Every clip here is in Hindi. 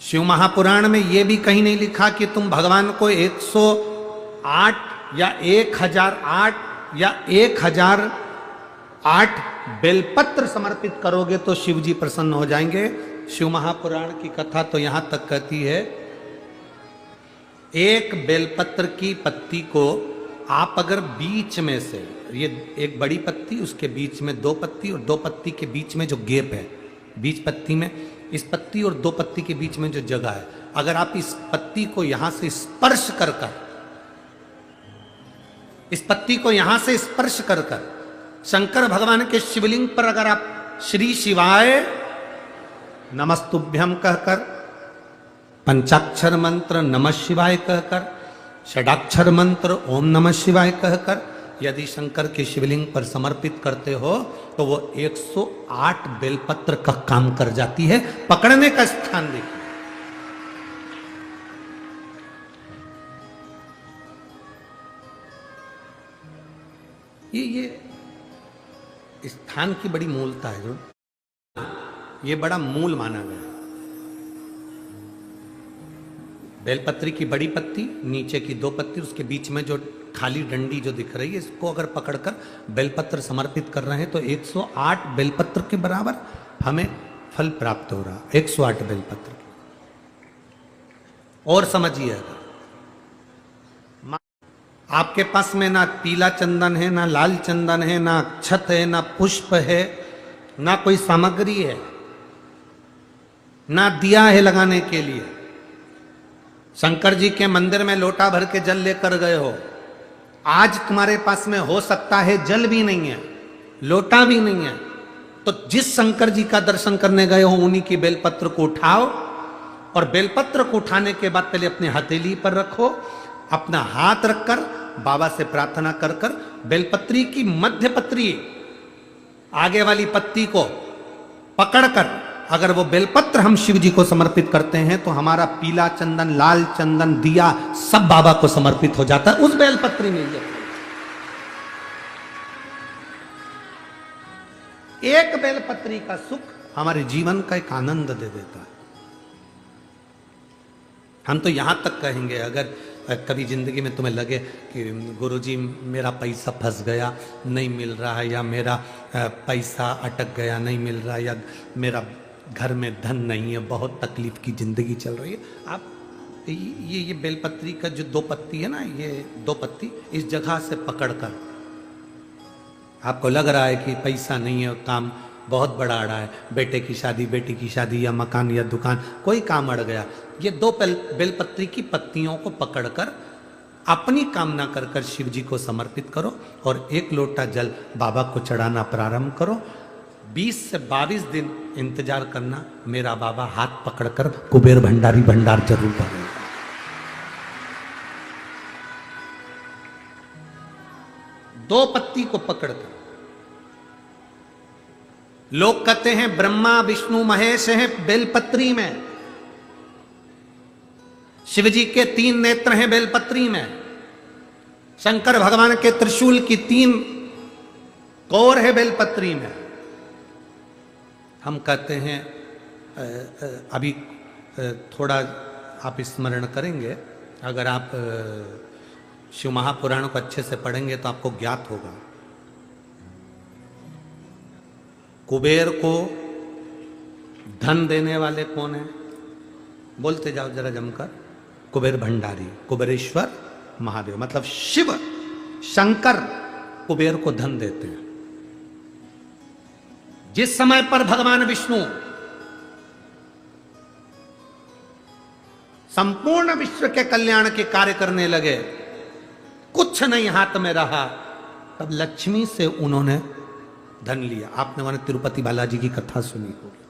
शिव महापुराण में यह भी कहीं नहीं लिखा कि तुम भगवान को 108 या 1008 या 1008 बेलपत्र समर्पित करोगे तो शिव जी प्रसन्न हो जाएंगे। शिव महापुराण की कथा तो यहां तक कहती है, एक बेलपत्र की पत्ती को आप अगर बीच में से, ये एक बड़ी पत्ती, उसके बीच में 2 पत्ती और 2 पत्ती के बीच में जो गैप है, बीच पत्ती में, इस पत्ती और 2 पत्ती के बीच में जो जगह है, अगर आप इस पत्ती को यहां से स्पर्श कर इस पत्ती को यहां से स्पर्श कर शंकर भगवान के शिवलिंग पर अगर आप श्री शिवाय नमस्तुभ्यम कहकर, पंचाक्षर मंत्र नमः शिवाय कहकर, षडाक्षर मंत्र ओम नमः शिवाय कहकर यदि शंकर के शिवलिंग पर समर्पित करते हो तो वो 108 बेलपत्र का काम कर जाती है। पकड़ने का स्थान देखिए, ये स्थान की बड़ी मूलता है, जो ये बड़ा मूल माना गया। बेलपत्री की बड़ी पत्ती, नीचे की 2 पत्ती, उसके बीच में जो खाली डंडी जो दिख रही है, इसको अगर पकड़कर बेलपत्र समर्पित कर रहे हैं तो 108 बेलपत्र के बराबर हमें फल प्राप्त हो रहा। 108 बेलपत्र। और समझिए, आपके पास में ना पीला चंदन है, ना लाल चंदन है, ना अक्षत है, ना पुष्प है, ना कोई सामग्री है, ना दिया है लगाने के लिए। शंकर जी के मंदिर में लोटा भर के जल लेकर गए हो, आज तुम्हारे पास में हो सकता है जल भी नहीं है, लोटा भी नहीं है, तो जिस शंकर जी का दर्शन करने गए हो उन्हीं की बेलपत्र को उठाओ और बेलपत्र को उठाने के बाद पहले अपने हथेली पर रखो, अपना हाथ रखकर बाबा से प्रार्थना कर कर बेलपत्री की मध्य पत्री आगे वाली पत्ती को पकड़कर अगर वो बेलपत्र हम शिव जी को समर्पित करते हैं तो हमारा पीला चंदन, लाल चंदन, दिया सब बाबा को समर्पित हो जाता है उस बेलपत्री में। एक बेलपत्री का सुख हमारे जीवन का एक आनंद दे देता है। हम तो यहां तक कहेंगे, अगर कभी जिंदगी में तुम्हें लगे कि गुरुजी मेरा पैसा फंस गया, नहीं मिल रहा है, या मेरा पैसा अटक गया, नहीं मिल रहा है, या मेरा घर में धन नहीं है, बहुत तकलीफ की जिंदगी चल रही है, आप ये बेलपत्री का जो 2 पत्ती है ना, ये 2 पत्ती इस जगह से पकड़कर, आपको लग रहा है कि पैसा नहीं है, काम बहुत बड़ा अड़ा है, बेटे की शादी, बेटी की शादी, या मकान या दुकान, कोई काम अड़ गया, ये 2 बेलपत्री की पत्तियों को पकड़कर अपनी कामना कर कर शिव जी को समर्पित करो और 1 लोटा जल बाबा को चढ़ाना प्रारंभ करो। 20 से 22 दिन इंतजार करना, मेरा बाबा हाथ पकड़कर कुबेर भंडारी भंडार जरूर भरेगा। दो पत्ती को पकड़कर, लोग कहते हैं ब्रह्मा विष्णु महेश हैं बेलपत्री में, शिव जी के 3 नेत्र हैं बेलपत्री में, शंकर भगवान के त्रिशूल की 3 कोर है बेलपत्री में। हम कहते हैं अभी थोड़ा आप स्मरण करेंगे, अगर आप शिव महापुराण को अच्छे से पढ़ेंगे तो आपको ज्ञात होगा। कुबेर को धन देने वाले कौन है? बोलते जाओ जरा जमकर। कुबेर भंडारी, कुबेरेश्वर महादेव, मतलब शिव शंकर कुबेर को धन देते हैं। जिस समय पर भगवान विष्णु संपूर्ण विश्व के कल्याण के कार्य करने लगे, कुछ नहीं हाथ में रहा, तब लक्ष्मी से उन्होंने धन लिया। आपने मैंने तिरुपति बालाजी की कथा सुनी होगी,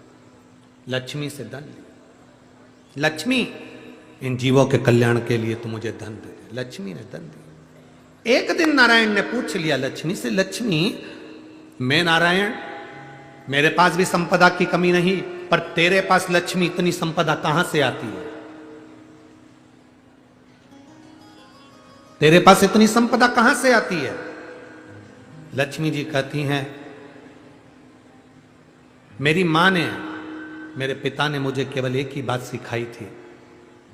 लक्ष्मी से धन लिया। लक्ष्मी, इन जीवों के कल्याण के लिए तो मुझे धन दे दे। लक्ष्मी ने धन दिया। एक दिन नारायण ने पूछ लिया लक्ष्मी से, लक्ष्मी मैं नारायण, मेरे पास भी संपदा की कमी नहीं, पर तेरे पास लक्ष्मी इतनी संपदा कहां से आती है? तेरे पास इतनी संपदा कहां से आती है? लक्ष्मी जी कहती हैं, मेरी मां ने मेरे पिता ने मुझे केवल एक ही बात सिखाई थी,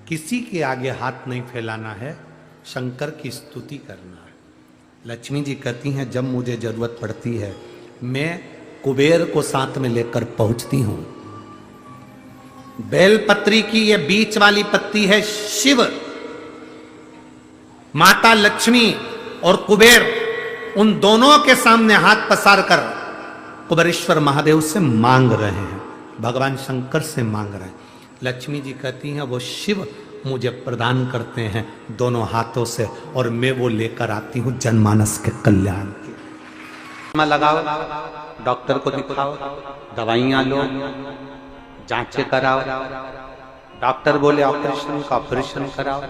किसी के आगे हाथ नहीं फैलाना है, शंकर की स्तुति करना है। लक्ष्मी जी कहती हैं जब मुझे जरूरत पड़ती है मैं कुबेर को साथ में लेकर पहुंचती हूं। बेलपत्री की ये बीच वाली पत्ती है शिव, माता लक्ष्मी और कुबेर उन दोनों के सामने हाथ पसार कर कुबेरेश्वर महादेव से मांग रहे हैं, भगवान शंकर से मांग रहे हैं। लक्ष्मी जी कहती हैं वो शिव मुझे प्रदान करते हैं दोनों हाथों से और मैं वो लेकर आती हूं जनमानस के कल्याण के। लगाओ, डॉक्टर को दिखाओ, दवाइयां लो, जांचें कराओ, डॉक्टर बोले ऑपरेशन का ऑपरेशन कराओ,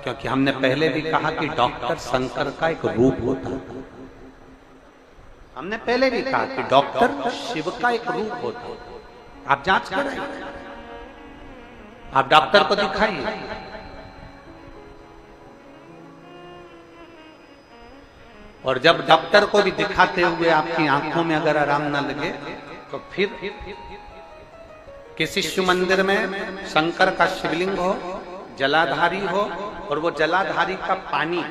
क्योंकि हमने पहले भी कहा कि डॉक्टर शंकर का एक रूप होता है। हमने पहले भी कहा कि डॉक्टर शिव का एक रूप होता है। आप जांच कराइए, आप डॉक्टर को दिखाइए। और जब डॉक्टर को भी दिखाते हुए आपकी आंखों में अगर आराम ना लगे तो फिर किसी शिव मंदिर में शंकर का शिवलिंग हो, जलाधारी हो, और वो जलाधारी का पानी,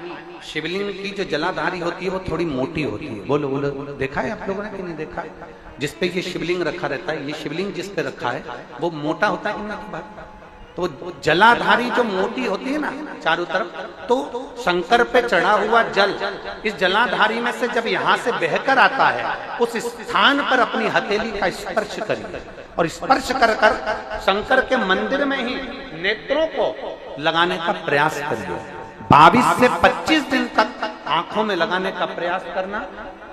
शिवलिंग की जो जलाधारी होती है वो थोड़ी मोटी होती है। बोलो बोलो, देखा है आप लोगों ने कि नहीं देखा? जिस पे ये शिवलिंग रखा रहता है, ये शिवलिंग जिस पे रखा है वो मोटा होता है कि ना? तो जलाधारी जो मोटी होती है ना चारों तरफ, तो शंकर पे चढ़ा हुआ जल इस जलाधारी में से जब यहाँ से बहकर आता है, उस स्थान पर अपनी हथेली का स्पर्श करिए और स्पर्श कर कर शंकर के मंदिर में ही नेत्रों को लगाने का प्रयास करिए। 22 से 25 दिन तक आंखों में लगाने का प्रयास करना।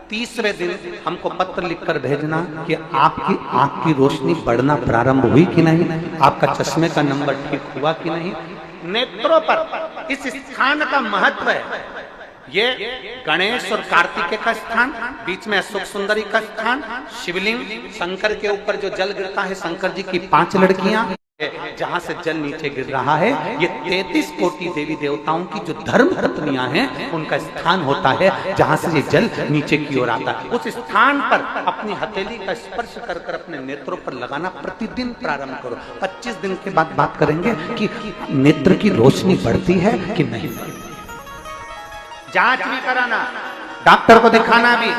30वें दिन हमको पत्र लिखकर भेजना कि आपकी आंख की रोशनी बढ़ना प्रारंभ हुई कि नहीं, आपका चश्मे का नंबर ठीक हुआ कि नहीं। नेत्रों पर इस स्थान का महत्व है। ये गणेश और कार्तिकेय का स्थान, बीच में अशोक सुंदरी का स्थान, शिवलिंग, शंकर के ऊपर जो जल गिरता है, शंकर जी की 5 लड़कियां, जहां से जल नीचे गिर रहा है, ये 33 कोटि देवी देवताओं की जो धर्म पत्नियां हैं उनका स्थान होता है, जहां से ये जल नीचे की ओर आता है। उस स्थान पर अपनी हथेली का स्पर्श कर कर अपने नेत्रों पर लगाना प्रतिदिन प्रारंभ करो। 25 दिन के बाद बात करेंगे कि नेत्र की रोशनी बढ़ती है कि नहीं। जांच भी कराना, डॉक्टर को दिखाना भी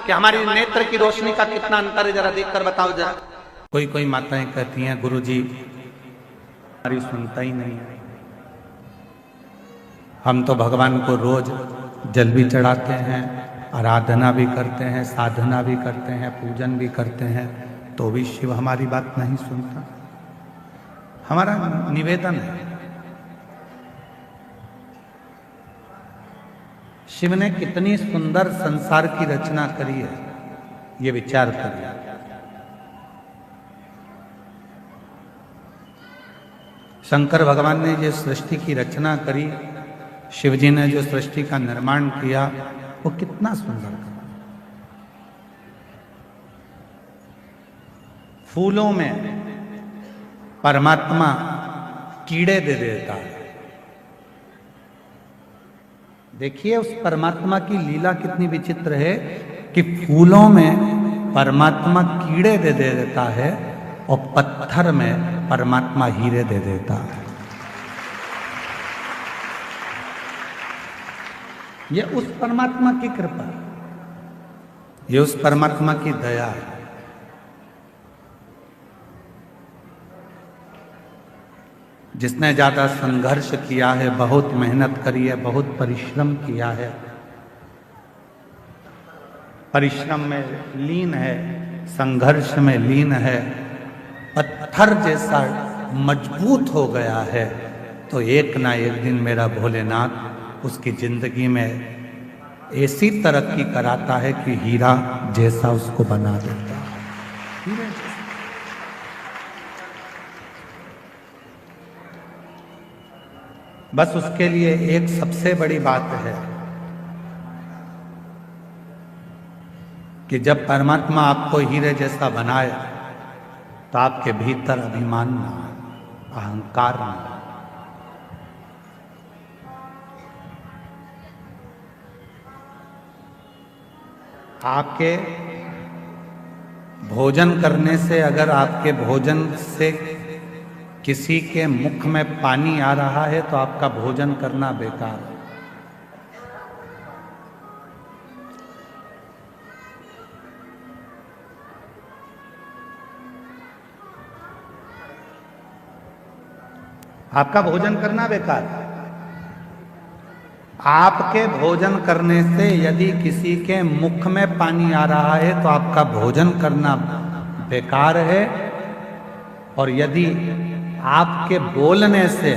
कि हमारी नेत्र की रोशनी का कितना अंतर है, जरा देखकर बताओ जरा। कोई माताएं कहती हैं गुरुजी हमारी सुनता ही नहीं है, हम तो भगवान को रोज जल भी चढ़ाते हैं, आराधना भी करते हैं, साधना भी करते हैं, पूजन भी करते हैं, तो भी शिव हमारी बात नहीं सुनता। हमारा निवेदन है, शिव ने कितनी सुंदर संसार की रचना करी है, ये विचार करिए। शंकर भगवान ने जो सृष्टि की रचना करी, शिव जी ने जो सृष्टि का निर्माण किया, वो कितना सुंदर था। फूलों में परमात्मा कीड़े दे देता है। देखिए उस परमात्मा की लीला कितनी विचित्र है कि फूलों में परमात्मा कीड़े दे देता है और पत्थर में परमात्मा हीरे दे देता है। ये उस परमात्मा की कृपा, ये उस परमात्मा की दया है। जिसने ज्यादा संघर्ष किया है, बहुत मेहनत करी है, बहुत परिश्रम किया है, परिश्रम में लीन है, संघर्ष में लीन है, पत्थर जैसा मजबूत हो गया है, तो एक ना एक दिन मेरा भोलेनाथ उसकी जिंदगी में ऐसी तरक्की कराता है कि हीरा जैसा उसको बना देता है। बस उसके लिए एक सबसे बड़ी बात है कि जब परमात्मा आपको हीरे जैसा बनाए तो आपके भीतर अभिमान ना, अहंकार ना। आपके भोजन करने से अगर आपके भोजन से किसी के मुख में पानी आ रहा है तो आपका भोजन करना बेकार है। आपका भोजन करना बेकार है। आपके भोजन करने से यदि किसी के मुख में पानी आ रहा है तो आपका भोजन करना बेकार है, और यदि आपके बोलने से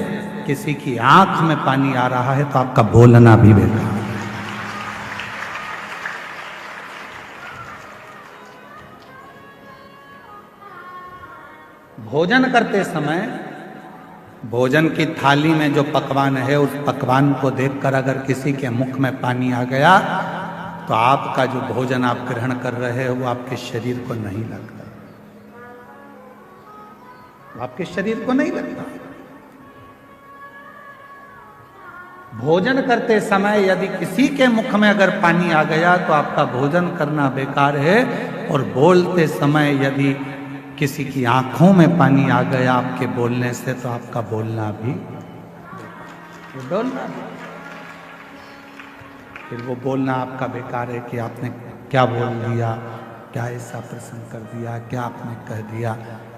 किसी की आंख में पानी आ रहा है तो आपका बोलना भी बेकार है। भोजन करते समय भोजन की थाली में जो पकवान है उस पकवान को देखकर अगर किसी के मुख में पानी आ गया तो आपका जो भोजन आप ग्रहण कर रहे हो वो आपके शरीर को नहीं लगता, आपके शरीर को नहीं लगता। भोजन करते समय यदि किसी के मुख में अगर पानी आ गया तो आपका भोजन करना बेकार है, और बोलते समय यदि किसी की आंखों में पानी आ गया आपके बोलने से तो आपका बोलना भी फिर वो बोलना आपका बेकार है कि आपने क्या बोल दिया, क्या ऐसा प्रश्न कर दिया, क्या आपने कह दिया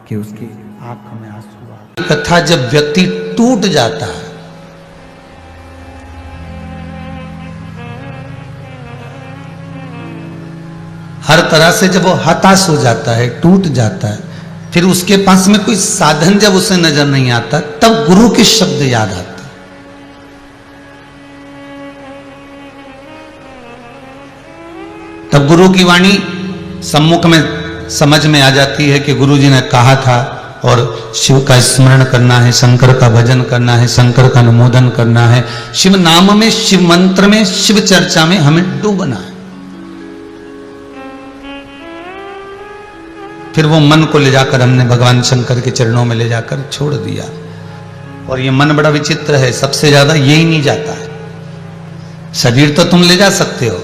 कि उसकी आंख में आंसू आ। कथा जब व्यक्ति टूट जाता है, हर तरह से जब वो हताश हो जाता है, टूट जाता है, फिर उसके पास में कोई साधन जब उसे नजर नहीं आता तब गुरु के शब्द याद आते। तब गुरु की वाणी सम्मुख में समझ में आ जाती है कि गुरु जी ने कहा था, और शिव का स्मरण करना है, शंकर का भजन करना है, शंकर का अनुमोदन करना है, शिव नाम में, शिव मंत्र में, शिव चर्चा में हमें डूबना है। फिर वो मन को ले जाकर हमने भगवान शंकर के चरणों में ले जाकर छोड़ दिया। और ये मन बड़ा विचित्र है, सबसे ज्यादा यही नहीं जाता है। शरीर तो तुम ले जा सकते हो,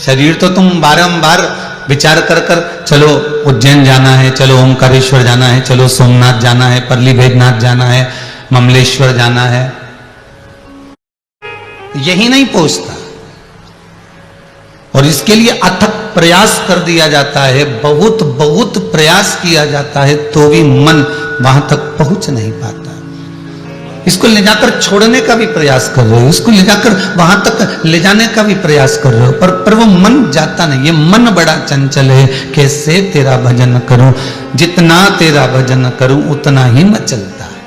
शरीर तो तुम बारंबार विचार कर कर चलो उज्जैन जाना है, चलो ओंकारेश्वर जाना है, चलो सोमनाथ जाना है, परली भेजनाथ जाना है, ममलेश्वर जाना है, यही नहीं पहुंचता। और इसके लिए अथक प्रयास कर दिया जाता है, बहुत बहुत प्रयास किया जाता है, तो भी मन वहां तक पहुंच नहीं पाता। इसको ले जाकर छोड़ने का भी प्रयास कर रहे हो, इसको ले जाकर वहां तक ले जाने का भी प्रयास कर रहे हो, पर वो मन जाता नहीं। ये मन बड़ा चंचल है। कैसे तेरा भजन करूं, जितना तेरा भजन करूं उतना ही मैं चलता है।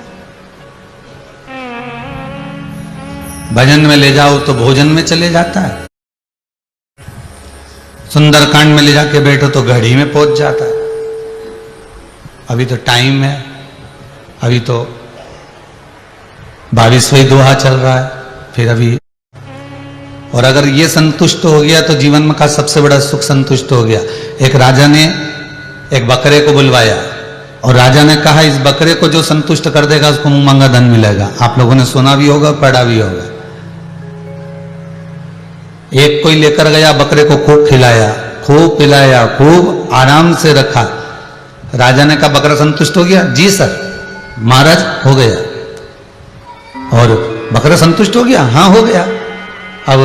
भजन में ले जाओ तो भोजन में चले जाता है, सुंदरकांड में ले जाके बैठो तो घड़ी में पहुंच जाता है। अभी तो टाइम है, अभी तो 22वां दोहा चल रहा है, फिर अभी। और अगर ये संतुष्ट हो गया तो जीवन का सबसे बड़ा सुख संतुष्ट हो गया। एक राजा ने एक बकरे को बुलवाया और राजा ने कहा इस बकरे को जो संतुष्ट कर देगा उसको मुंह मांगा धन मिलेगा। आप लोगों ने सुना भी होगा, पढ़ा भी होगा। एक कोई लेकर गया, बकरे को खूब खिलाया, खूब पिलाया, खूब आराम से रखा। राजा ने कहा बकरा संतुष्ट हो गया? जी सर महाराज हो गया। और बकरा संतुष्ट हो गया? हाँ हो गया। अब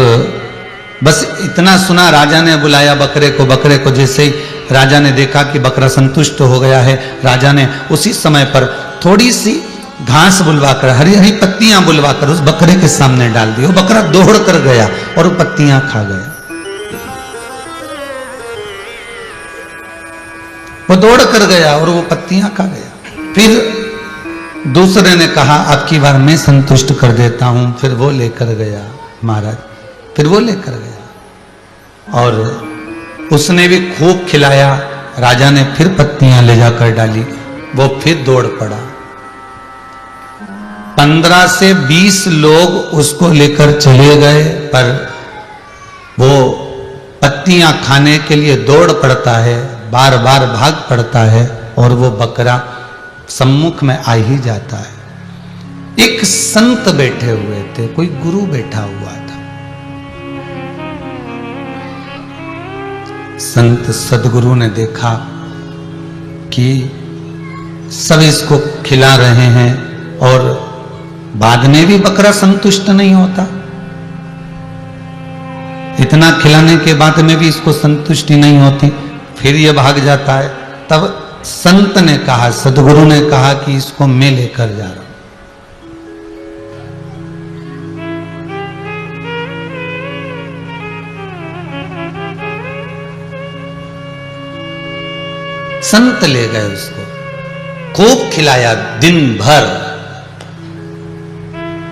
बस इतना सुना, राजा ने बुलाया बकरे को। बकरे को जैसे ही राजा ने देखा कि बकरा संतुष्ट हो गया है, राजा ने उसी समय पर थोड़ी सी घास बुलवाकर, हरी हरी पत्तियां बुलवाकर उस बकरे के सामने डाल दी। वो बकरा दौड़ कर गया और वो पत्तियां खा गया। वो दौड़ कर गया और वो पत्तियां खा गया। फिर दूसरे ने कहा अब की बार मैं संतुष्ट कर देता हूं। फिर वो लेकर गया महाराज, फिर वो लेकर गया और उसने भी खूब खिलाया। राजा ने फिर पत्तियां ले जाकर डाली, वो फिर दौड़ पड़ा। 15 से 20 लोग उसको लेकर चले गए, पर वो पत्तियां खाने के लिए दौड़ पड़ता है, बार बार भाग पड़ता है और वो बकरा सम्मुख में आ ही जाता है। एक संत बैठे हुए थे, कोई गुरु बैठा हुआ था। संत सदगुरु ने देखा कि सब इसको खिला रहे हैं और बाद में भी बकरा संतुष्ट नहीं होता, इतना खिलाने के बाद में भी इसको संतुष्टि नहीं होती, फिर ये भाग जाता है। तब संत ने कहा, सदगुरु ने कहा कि इसको मैं लेकर जा रहा हूं। संत ले गए उसको, खूब खिलाया दिन भर।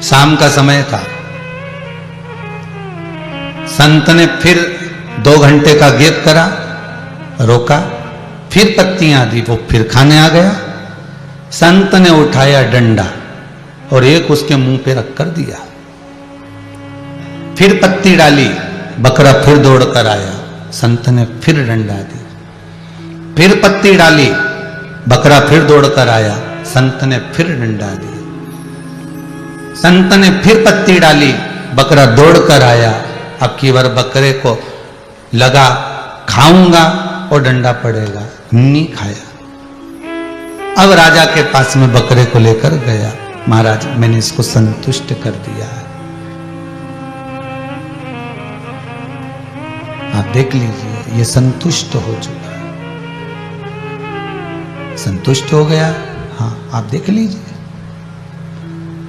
शाम का समय था, संत ने फिर 2 घंटे का गैप करा, रोका, फिर पत्तियां दी, वो फिर खाने आ गया। संत ने उठाया डंडा और एक उसके मुंह पे रख कर दिया, फिर पत्ती डाली, बकरा फिर दौड़ कर आया। संत ने फिर डंडा दी, फिर पत्ती डाली, बकरा फिर दौड़ कर आया। संत ने फिर डंडा दिया, संत ने फिर पत्ती डाली, बकरा दौड़ कर आया। अब की बार बकरे को लगा खाऊंगा और डंडा पड़ेगा, नहीं खाया। अब राजा के पास में बकरे को लेकर गया, महाराज मैंने इसको संतुष्ट कर दिया है, आप देख लीजिए ये संतुष्ट हो चुका है, संतुष्ट हो गया। हाँ आप देख लीजिए।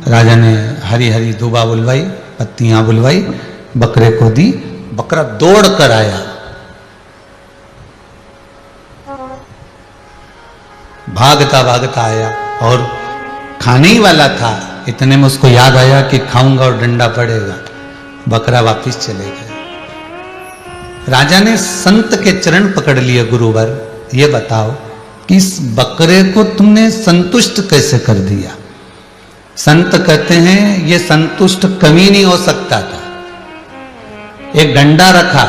राजा ने हरी हरी दूबा बुलवाई, पत्तियां बुलवाई, बकरे को दी, बकरा दौड़ कर आया। भागता भागता आया और खाने ही वाला था, इतने में उसको याद आया कि खाऊंगा और डंडा पड़ेगा। बकरा वापिस चले गए। राजा ने संत के चरण पकड़ लिए, गुरुवर ये बताओ कि इस बकरे को तुमने संतुष्ट कैसे कर दिया? संत कहते हैं ये संतुष्ट कभी नहीं हो सकता था। एक डंडा रखा,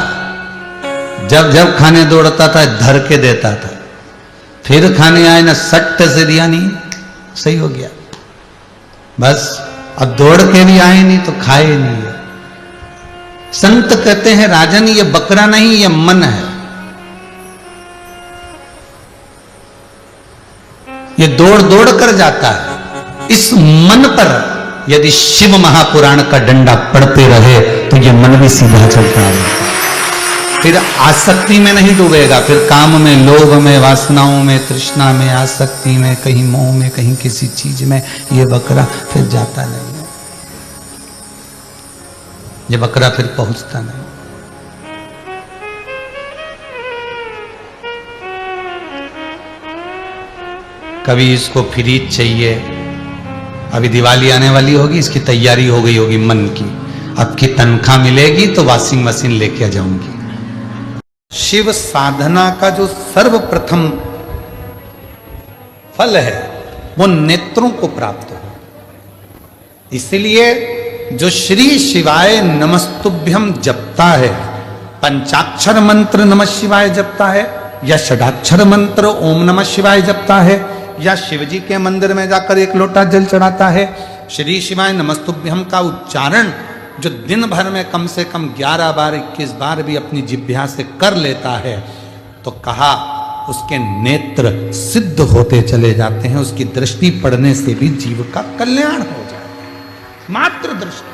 जब जब खाने दौड़ता था धर के देता था, फिर खाने आए ना सट्ट से दिया, नहीं सही हो गया बस। अब दौड़ के भी आए नहीं तो खाए नहीं। संत कहते हैं राजन ये बकरा नहीं, ये मन है, ये दौड़ दौड़ कर जाता है। इस मन पर यदि शिव महापुराण का डंडा पड़ते रहे तो ये मन भी सीधा चलता रहेगा, फिर आसक्ति में नहीं डूबेगा, फिर काम में, लोभ में, वासनाओं में, तृष्णा में, आसक्ति में, कहीं मोह में, कहीं किसी चीज में ये बकरा फिर जाता नहीं है, ये बकरा फिर पहुंचता नहीं। कभी इसको फ्रीज चाहिए, अभी दिवाली आने वाली होगी, इसकी तैयारी हो गई होगी मन की, अब की तनख्वाह मिलेगी तो वॉशिंग मशीन लेके जाऊंगी। शिव साधना का जो सर्वप्रथम फल है वो नेत्रों को प्राप्त हो। इसलिए जो श्री शिवाय नमस्तुभ्यम जपता है, पंचाक्षर मंत्र नमः शिवाय जपता है, या षडाक्षर मंत्र ओम नमः शिवाय जपता है, या शिवजी के मंदिर में जाकर 1 लोटा जल चढ़ाता है, श्री शिवाय नमस्तुभ्यम का उच्चारण जो दिन भर में कम से कम 11 बार 21 बार भी अपनी जिह्वा से कर लेता है, तो कहा उसके नेत्र सिद्ध होते चले जाते हैं, उसकी दृष्टि पड़ने से भी जीव का कल्याण हो जाता है, मात्र दृष्टि।